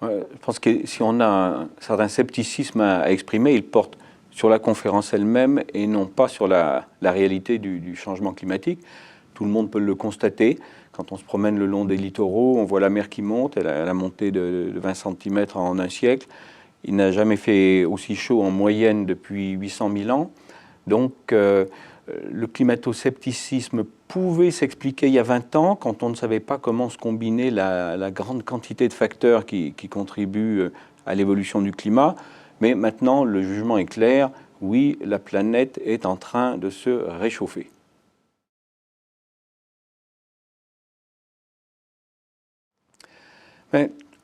Je pense que si on a un certain scepticisme à exprimer, il porte sur la conférence elle-même et non pas sur la réalité du changement climatique. Tout le monde peut le constater. Quand on se promène le long des littoraux, on voit la mer qui monte, elle a monté de 20 cm en un siècle. Il n'a jamais fait aussi chaud en moyenne depuis 800 000 ans. Donc, le climato-scepticisme pouvait s'expliquer il y a 20 ans, quand on ne savait pas comment se combiner la grande quantité de facteurs qui contribuent à l'évolution du climat. Mais maintenant, le jugement est clair. Oui, la planète est en train de se réchauffer.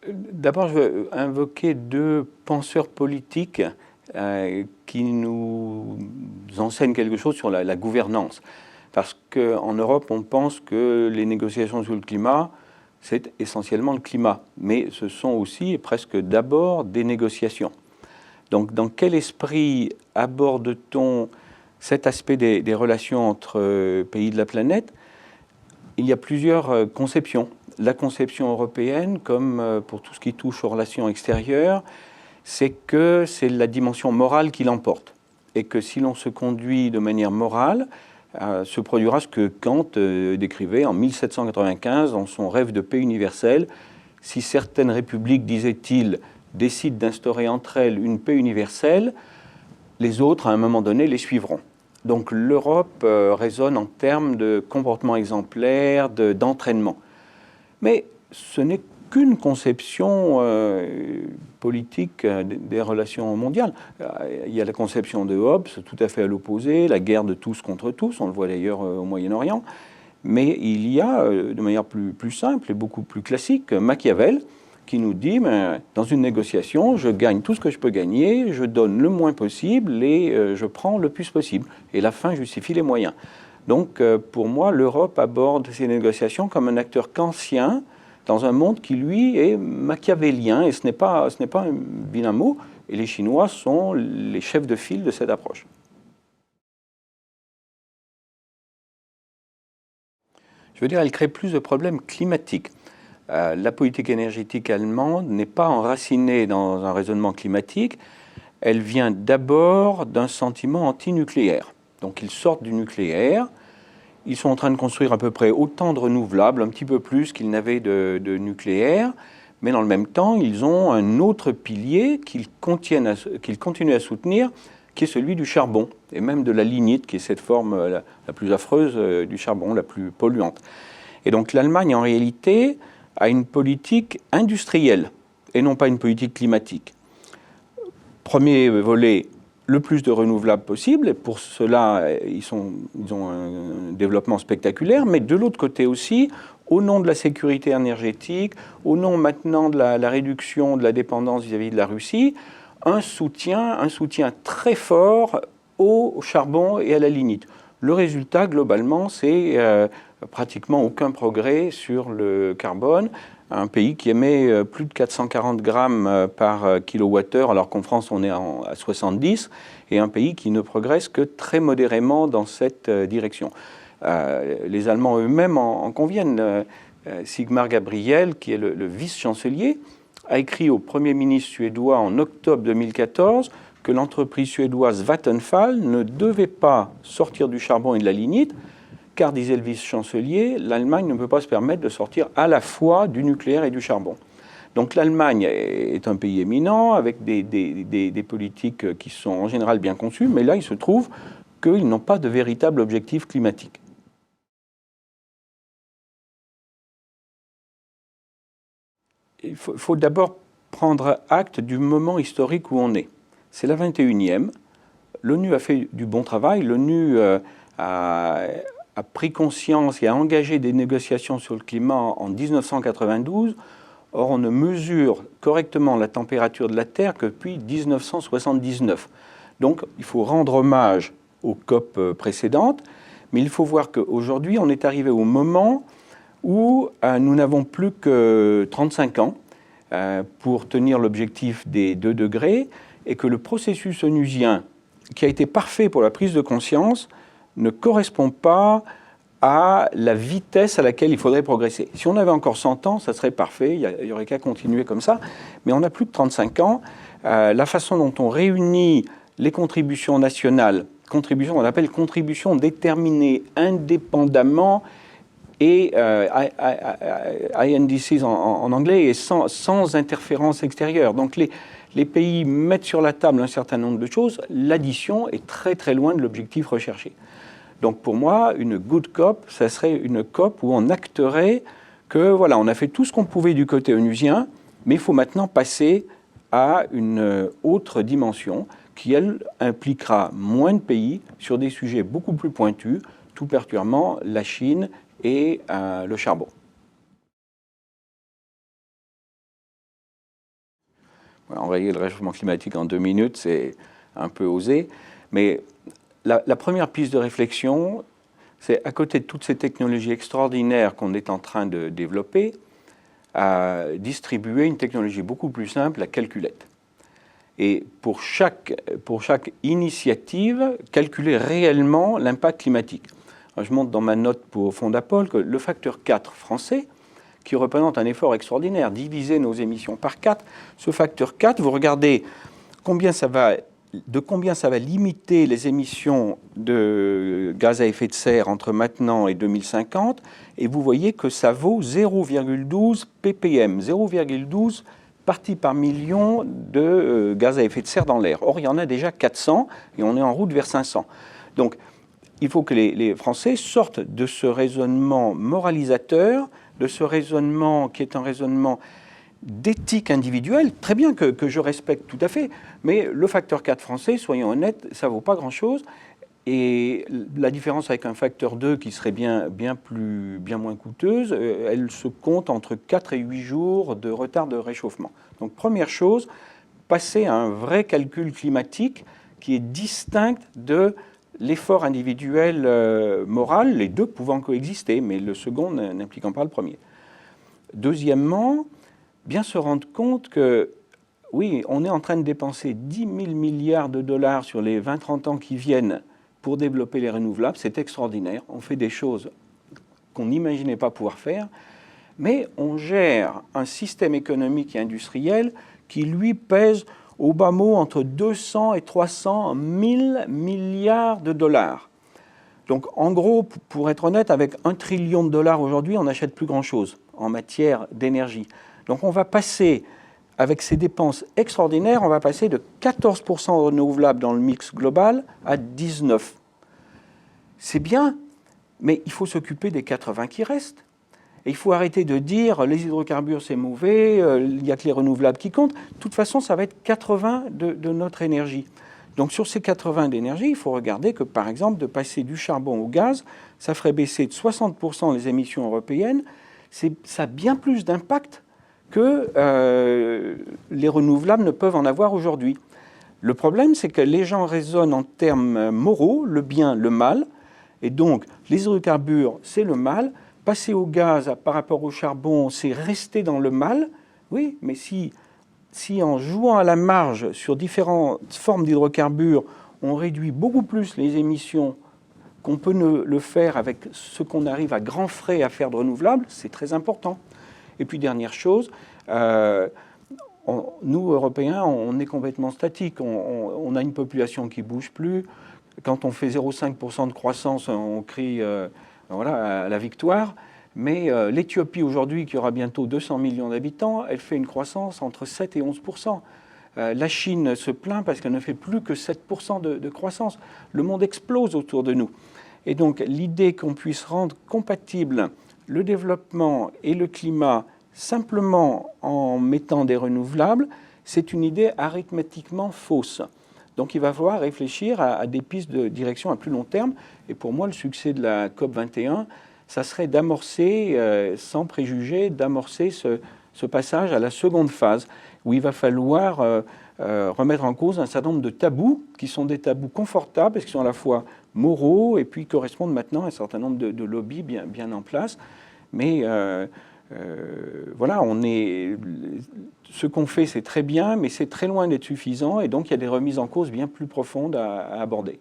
D'abord, je veux invoquer deux penseurs politiques qui nous enseignent quelque chose sur la gouvernance. Parce qu'en Europe, on pense que les négociations sur le climat, c'est essentiellement le climat. Mais ce sont aussi, et presque d'abord, des négociations. Donc, dans quel esprit aborde-t-on cet aspect des relations entre pays de la planète? Il y a plusieurs conceptions. La conception européenne, comme pour tout ce qui touche aux relations extérieures, c'est que c'est la dimension morale qui l'emporte. Et que si l'on se conduit de manière morale, se produira ce que Kant décrivait en 1795 dans son Rêve de paix universelle. Si certaines républiques, disait-il, décident d'instaurer entre elles une paix universelle, les autres, à un moment donné, les suivront. Donc l'Europe raisonne en termes de comportement exemplaire, d'entraînement. Mais ce n'est qu'une conception politique des relations mondiales. Il y a la conception de Hobbes, tout à fait à l'opposé, la guerre de tous contre tous, on le voit d'ailleurs au Moyen-Orient. Mais il y a, de manière plus simple et beaucoup plus classique, Machiavel, qui nous dit, dans une négociation, je gagne tout ce que je peux gagner, je donne le moins possible et je prends le plus possible. Et la fin justifie les moyens. Donc, pour moi, l'Europe aborde ces négociations comme un acteur kantien dans un monde qui, lui, est machiavélien. Et ce n'est pas un vilain mot. Et les Chinois sont les chefs de file de cette approche. Je veux dire, elle crée plus de problèmes climatiques. La politique énergétique allemande n'est pas enracinée dans un raisonnement climatique. Elle vient d'abord d'un sentiment antinucléaire. Donc ils sortent du nucléaire. Ils sont en train de construire à peu près autant de renouvelables, un petit peu plus qu'ils n'avaient de nucléaire. Mais dans le même temps, ils ont un autre pilier qu'ils continuent à soutenir, qui est celui du charbon, et même de la lignite, qui est cette forme la plus affreuse du charbon, la plus polluante. Et donc l'Allemagne, en réalité, a une politique industrielle et non pas une politique climatique. Premier volet, le plus de renouvelables possible. Et pour cela, ils ont un développement spectaculaire. Mais de l'autre côté aussi, au nom de la sécurité énergétique, au nom maintenant de la réduction de la dépendance vis-à-vis de la Russie, un soutien très fort au charbon et à la lignite. Le résultat, globalement, c'est pratiquement aucun progrès sur le carbone. Un pays qui émet plus de 440 grammes par kilowattheure, alors qu'en France, on est à 70, et un pays qui ne progresse que très modérément dans cette direction. Les Allemands eux-mêmes en conviennent. Sigmar Gabriel, qui est le vice-chancelier, a écrit au Premier ministre suédois en octobre 2014 que l'entreprise suédoise Vattenfall ne devait pas sortir du charbon et de la lignite, car, disait le vice-chancelier, l'Allemagne ne peut pas se permettre de sortir à la fois du nucléaire et du charbon. Donc l'Allemagne est un pays éminent, avec des politiques qui sont en général bien conçues, mais là, il se trouve qu'ils n'ont pas de véritable objectif climatique. Il faut d'abord prendre acte du moment historique où on est. C'est la 21e. L'ONU a fait du bon travail. L'ONU a pris conscience et a engagé des négociations sur le climat en 1992. Or, on ne mesure correctement la température de la Terre que depuis 1979. Donc, il faut rendre hommage aux COP précédentes, mais il faut voir qu'aujourd'hui, on est arrivé au moment où nous n'avons plus que 35 ans pour tenir l'objectif des 2 degrés, et que le processus onusien, qui a été parfait pour la prise de conscience, ne correspond pas à la vitesse à laquelle il faudrait progresser. Si on avait encore 100 ans, ça serait parfait, il n'y aurait qu'à continuer comme ça, mais on a plus de 35 ans. La façon dont on réunit les contributions nationales, on appelle contributions déterminées indépendamment, et INDCs en anglais, et sans interférence extérieure. Donc les pays mettent sur la table un certain nombre de choses, l'addition est très très loin de l'objectif recherché. Donc pour moi, une good COP, ça serait une COP où on acterait que voilà, on a fait tout ce qu'on pouvait du côté onusien, mais il faut maintenant passer à une autre dimension qui, elle, impliquera moins de pays sur des sujets beaucoup plus pointus, tout particulièrement la Chine et le charbon. Enrayer le réchauffement climatique en 2 minutes, c'est un peu osé, mais la première piste de réflexion, c'est à côté de toutes ces technologies extraordinaires qu'on est en train de développer, à distribuer une technologie beaucoup plus simple, la calculette. Et pour chaque initiative, calculer réellement l'impact climatique. Alors, je montre dans ma note pour Fondapol que le facteur 4 français, qui représente un effort extraordinaire, diviser nos émissions par 4, ce facteur 4, vous regardez de combien ça va limiter les émissions de gaz à effet de serre entre maintenant et 2050, et vous voyez que ça vaut 0,12 ppm, 0,12 parties par million de gaz à effet de serre dans l'air. Or, il y en a déjà 400, et on est en route vers 500. Donc, il faut que les Français sortent de ce raisonnement moralisateur, de ce raisonnement qui est un raisonnement d'éthique individuelle, très bien que je respecte tout à fait, mais le facteur 4 français, soyons honnêtes, ça ne vaut pas grand-chose. Et la différence avec un facteur 2 qui serait bien moins coûteuse, elle se compte entre 4 et 8 jours de retard de réchauffement. Donc première chose, passer à un vrai calcul climatique qui est distinct de l'effort individuel moral, les deux pouvant coexister, mais le second n'impliquant pas le premier. Deuxièmement, bien se rendre compte que, oui, on est en train de dépenser 10 000 milliards de dollars sur les 20-30 ans qui viennent pour développer les renouvelables. C'est extraordinaire. On fait des choses qu'on n'imaginait pas pouvoir faire. Mais on gère un système économique et industriel qui, lui, pèse au bas mot entre 200 et 300 000 milliards de dollars. Donc, en gros, pour être honnête, avec 1 trillion de dollars aujourd'hui, on n'achète plus grand-chose en matière d'énergie. Donc, on va passer, avec ces dépenses extraordinaires, on va passer de 14% renouvelables dans le mix global à 19%. C'est bien, mais il faut s'occuper des 80 qui restent. Et il faut arrêter de dire les hydrocarbures c'est mauvais, il n'y a que les renouvelables qui comptent. De toute façon, ça va être 80 de notre énergie. Donc sur ces 80 d'énergie, il faut regarder que par exemple de passer du charbon au gaz, ça ferait baisser de 60% les émissions européennes. Ça a bien plus d'impact que les renouvelables ne peuvent en avoir aujourd'hui. Le problème, c'est que les gens raisonnent en termes moraux, le bien, le mal, et donc les hydrocarbures, c'est le mal. Passer au gaz par rapport au charbon, c'est rester dans le mal. Oui, mais si en jouant à la marge sur différentes formes d'hydrocarbures, on réduit beaucoup plus les émissions qu'on peut le faire avec ce qu'on arrive à grands frais à faire de renouvelables, c'est très important. Et puis dernière chose, nous, Européens, on est complètement statiques. On a une population qui ne bouge plus. Quand on fait 0,5% de croissance, on crie voilà, à la victoire. Mais l'Éthiopie, aujourd'hui, qui aura bientôt 200 millions d'habitants, elle fait une croissance entre 7 et 11%. La Chine se plaint parce qu'elle ne fait plus que 7% de croissance. Le monde explose autour de nous. Et donc, l'idée qu'on puisse rendre compatible le développement et le climat simplement en mettant des renouvelables, c'est une idée arithmétiquement fausse. Donc il va falloir réfléchir à des pistes de direction à plus long terme. Et pour moi, le succès de la COP21, ça serait d'amorcer, sans préjugés, d'amorcer ce passage à la seconde phase, où il va falloir remettre en cause un certain nombre de tabous, qui sont des tabous confortables, parce qu'ils sont à la fois moraux, et puis correspondent maintenant à un certain nombre de lobbies bien en place. Mais voilà, ce qu'on fait, c'est très bien, mais c'est très loin d'être suffisant, et donc il y a des remises en cause bien plus profondes à aborder.